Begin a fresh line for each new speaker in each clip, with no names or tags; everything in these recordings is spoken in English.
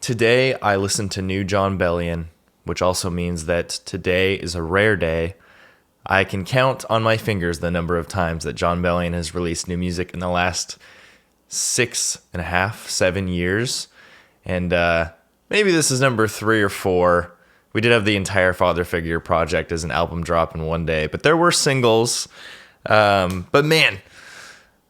Today, I listened to new John Bellion, which also means that today is a rare day. I can count on my fingers the number of times that John Bellion has released new music in the last 6.5, 7 years. And maybe this is number 3 or 4. We did have the entire Father Figure project as an album drop in one day, but there were singles. But man,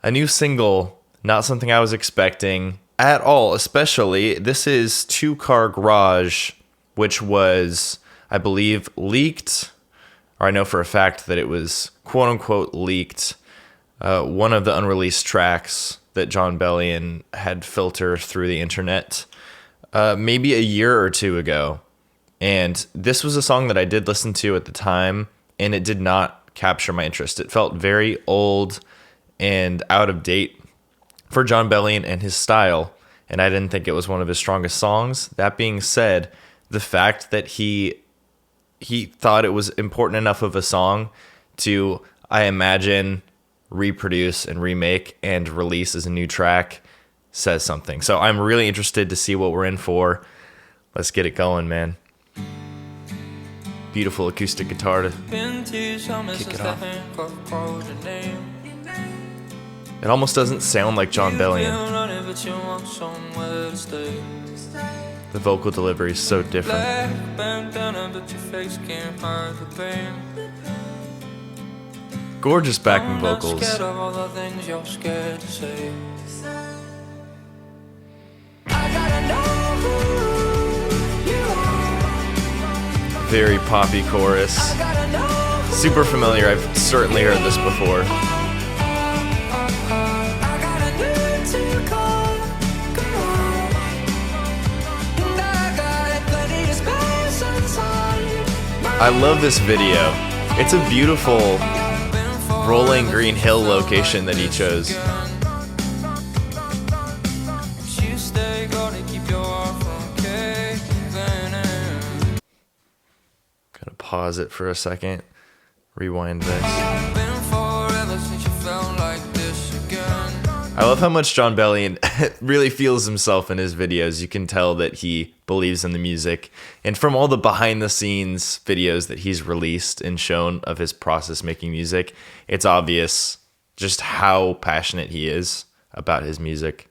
a new single, not something I was expecting at all, especially. This is Two Car Garage, which was, I believe, leaked, or I know for a fact that it was quote-unquote leaked, one of the unreleased tracks that John Bellion had filtered through the internet maybe a year or two ago. And this was a song that I did listen to at the time, and it did not capture my interest. It felt very old and out of date for John Bellion and his style, and I didn't think it was one of his strongest songs. That being said, the fact that he thought it was important enough of a song to, I imagine, reproduce and remake and release as a new track says something. So I'm really interested to see what we're in for. Let's get it going, man. Beautiful acoustic guitar to kick it off. It almost doesn't sound like John Bellion. The vocal delivery is so different. Gorgeous backing vocals. Very poppy chorus. Super familiar. I've certainly heard this before. I love this video. It's a beautiful rolling green hill location that he chose. Gotta pause it for a second. Rewind this. I love how much John Bellion really feels himself in his videos. You can tell that he believes in the music. And from all the behind the scenes videos that he's released and shown of his process making music, it's obvious just how passionate he is about his music.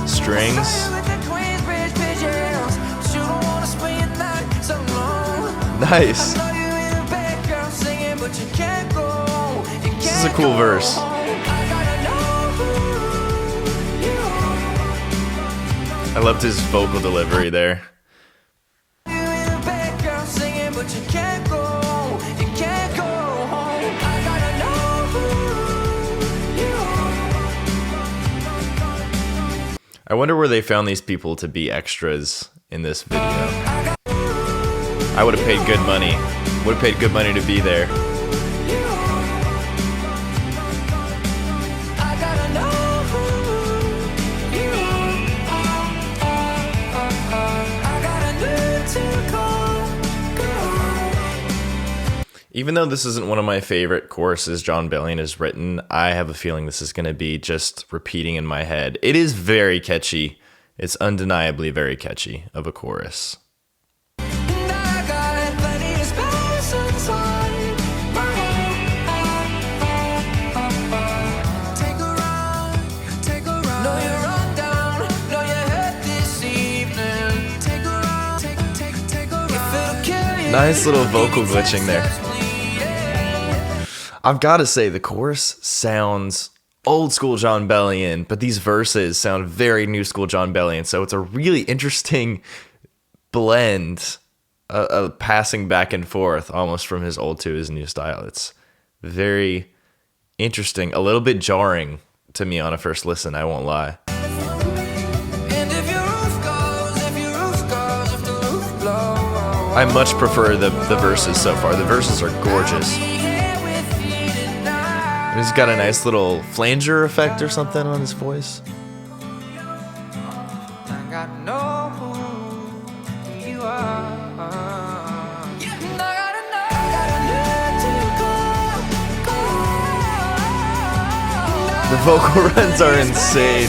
Strings. Nice. This is a cool verse. I loved his vocal delivery there. I wonder where they found these people to be extras in this video. I would have paid good money. Would have paid good money to be there. Even though this isn't one of my favorite choruses John Bellion has written, I have a feeling this is going to be just repeating in my head. It is very catchy. It's undeniably very catchy of a chorus. Nice little vocal glitching there. I've got to say, the chorus sounds old school John Bellion, but these verses sound very new school John Bellion. So it's a really interesting blend, passing back and forth almost from his old to his new style. It's very interesting, a little bit jarring to me on a first listen, I won't lie. I much prefer the verses so far. The verses are gorgeous. And he's got a nice little flanger effect or something on his voice. The vocal runs are insane.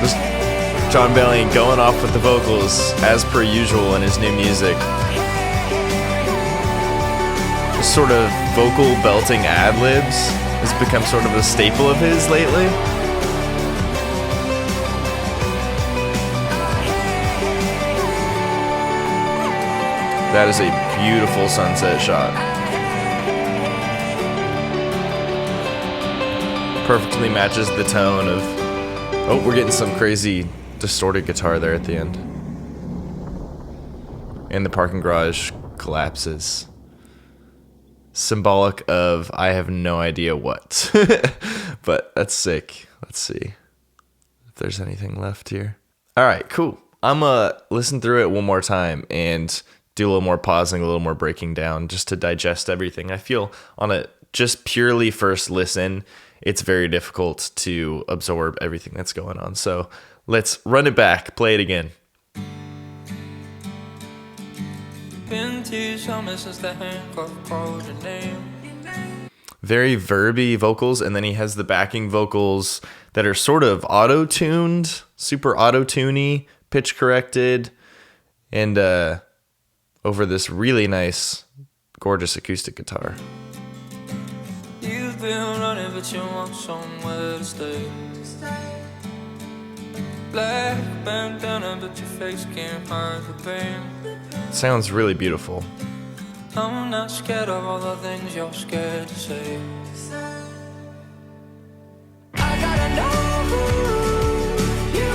Just John Bellion going off with the vocals as per usual in his new music. This sort of vocal belting ad-libs has become sort of a staple of his lately. That is a beautiful sunset shot. Perfectly matches the tone of... Oh, we're getting some crazy distorted guitar there at the end. And the parking garage collapses. Symbolic of I have no idea what. But that's sick. Let's see if there's anything left here. All right, cool. I'm gonna listen through it one more time and do a little more pausing, a little more breaking down just to digest everything. I feel on a just purely first listen, it's very difficult to absorb everything that's going on. So let's run it back, play it again. Very verby vocals, and then he has the backing vocals that are sort of auto-tuned, super auto-tuney, pitch corrected, and over this really nice, gorgeous acoustic guitar. You've been running, but you want somewhere to stay. Black bandana, but your face can't hide the pain. Sounds really beautiful. I'm not scared of all the things you're scared to say. I gotta know who you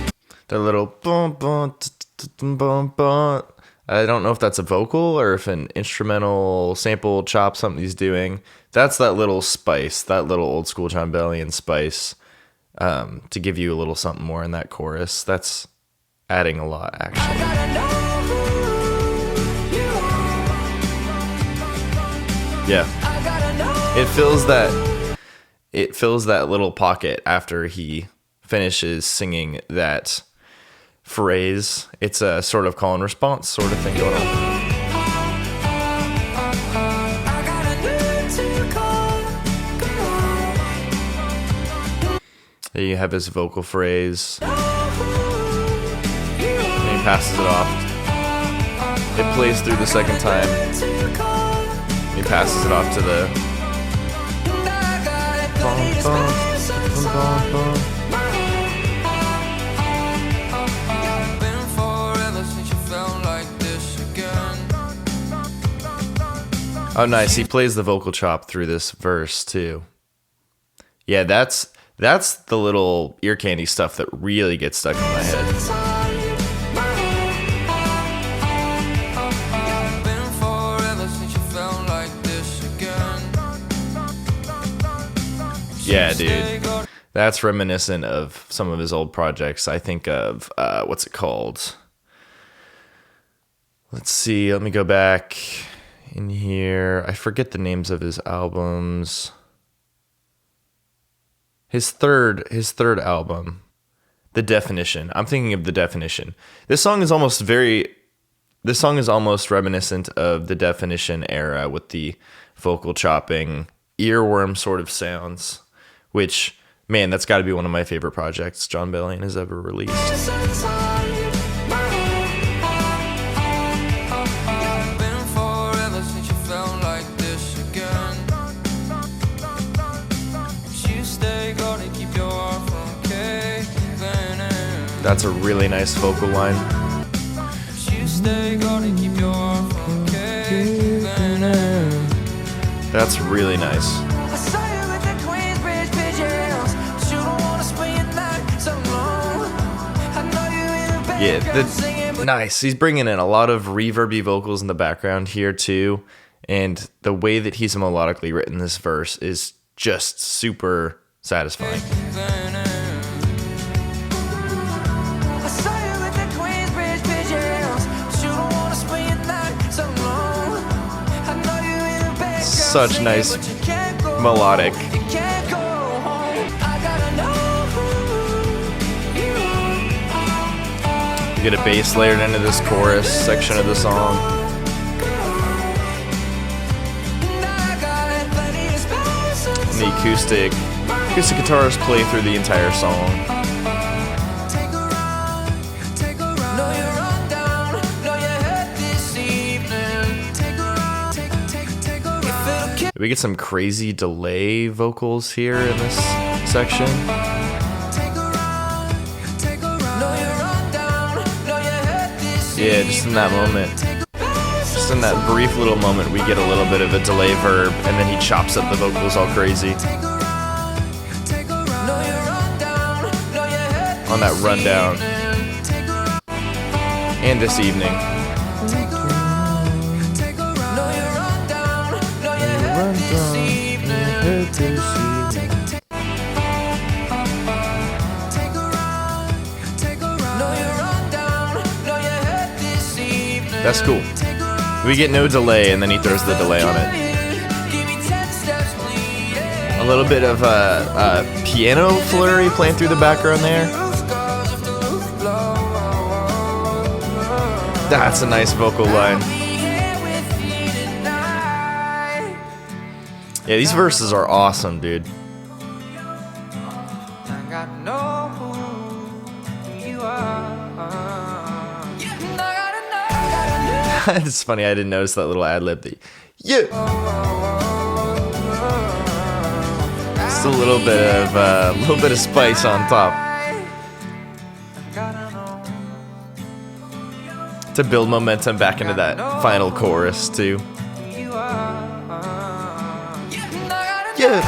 are. The little bum bum bum bum. I don't know if that's a vocal or if an instrumental sample chop something he's doing. That's that little spice, that little old school John Bellion spice, to give you a little something more in that chorus. That's adding a lot, actually. Yeah, it fills that little pocket after he finishes singing that phrase. It's a sort of call and response sort of thing going on. There you have his vocal phrase. And he passes it off. It plays through the second time. He passes it off to the... Oh, nice. He plays the vocal chop through this verse, too. Yeah, that's the little ear candy stuff that really gets stuck in my head. Yeah, dude. That's reminiscent of some of his old projects. I think of, what's it called? Let's see. Let me go back in here. I forget the names of his albums. His third album, The Definition. I'm thinking of The Definition. This song is almost reminiscent of the Definition era with the vocal chopping, earworm sort of sounds. Which, man, that's got to be one of my favorite projects John Bellion has ever released. That's a really nice vocal line. That's really nice. Yeah, nice. He's bringing in a lot of reverby vocals in the background here too, and the way that he's melodically written this verse is just super satisfying. Such nice melodic. You get a bass layered into this chorus section of the song. And the acoustic guitars play through the entire song. We get some crazy delay vocals here in this section. Yeah, just in that moment. Just in that brief little moment, we get a little bit of a delay verb, and then he chops up the vocals all crazy. On that rundown. And this evening. That's cool. We get no delay, and then he throws the delay on it. A little bit of a piano flurry playing through the background there. That's a nice vocal line. Yeah, these verses are awesome, dude. It's funny, I didn't notice that little ad-lib. Yeah. Just a little bit of spice on top. To build momentum back into that final chorus too. Yeah.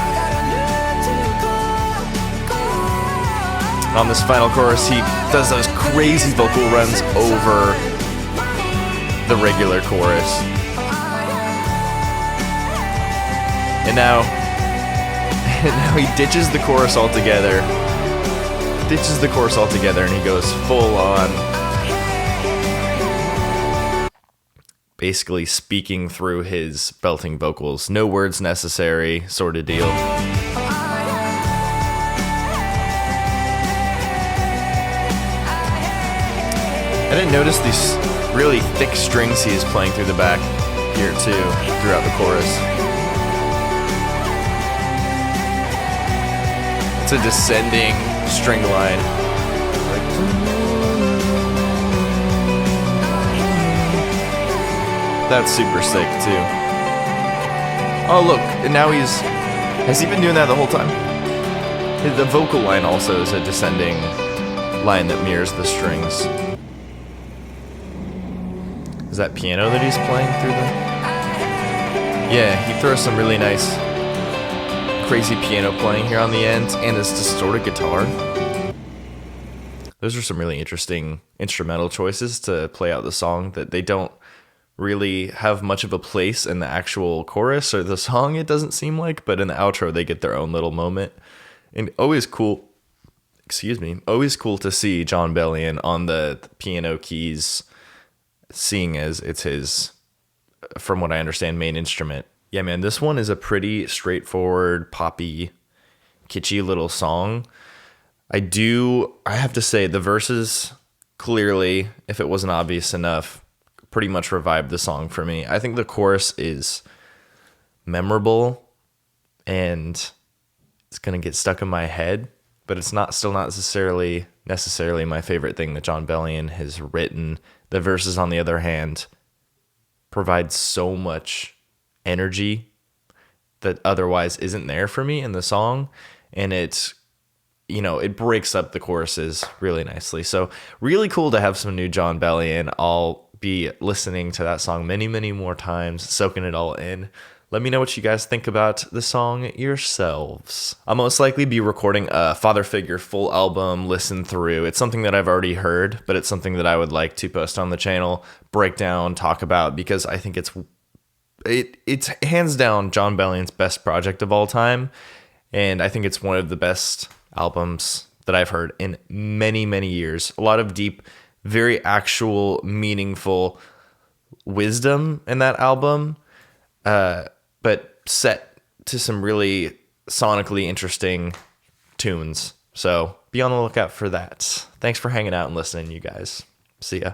On this final chorus, he does those crazy vocal runs over the regular chorus. And now he ditches the chorus altogether. And he goes full on, basically speaking through his belting vocals. No words necessary, sort of deal. I didn't notice these really thick strings he is playing through the back here too, throughout the chorus. It's a descending string line. That's super sick too. Oh look, and now has he been doing that the whole time? The vocal line also is a descending line that mirrors the strings. Is that piano that he's playing through the... Yeah, he throws some really nice, crazy piano playing here on the end, and this distorted guitar. Those are some really interesting instrumental choices to play out the song that they don't really have much of a place in the actual chorus or the song, it doesn't seem like, but in the outro they get their own little moment. And always cool to see Jon Bellion on the piano keys, seeing as it's his, from what I understand, main instrument. Yeah, man, this one is a pretty straightforward, poppy, kitschy little song. I have to say, the verses clearly, if it wasn't obvious enough, pretty much revived the song for me. I think the chorus is memorable and it's going to get stuck in my head, but it's still not necessarily my favorite thing that Jon Bellion has written. The verses, on the other hand, provide so much energy that otherwise isn't there for me in the song, and it breaks up the choruses really nicely. So really cool to have some new Jon Bellion. I'll be listening to that song many, many more times, soaking it all in. Let me know what you guys think about the song yourselves. I'll most likely be recording a Father Figure full album listen through. It's something that I've already heard, but it's something that I would like to post on the channel, break down, talk about, because I think it's hands down Jon Bellion's best project of all time, and I think it's one of the best albums that I've heard in many, many years. A lot of deep, very actual, meaningful wisdom in that album, but set to some really sonically interesting tunes. So be on the lookout for that. Thanks for hanging out and listening, you guys. See ya.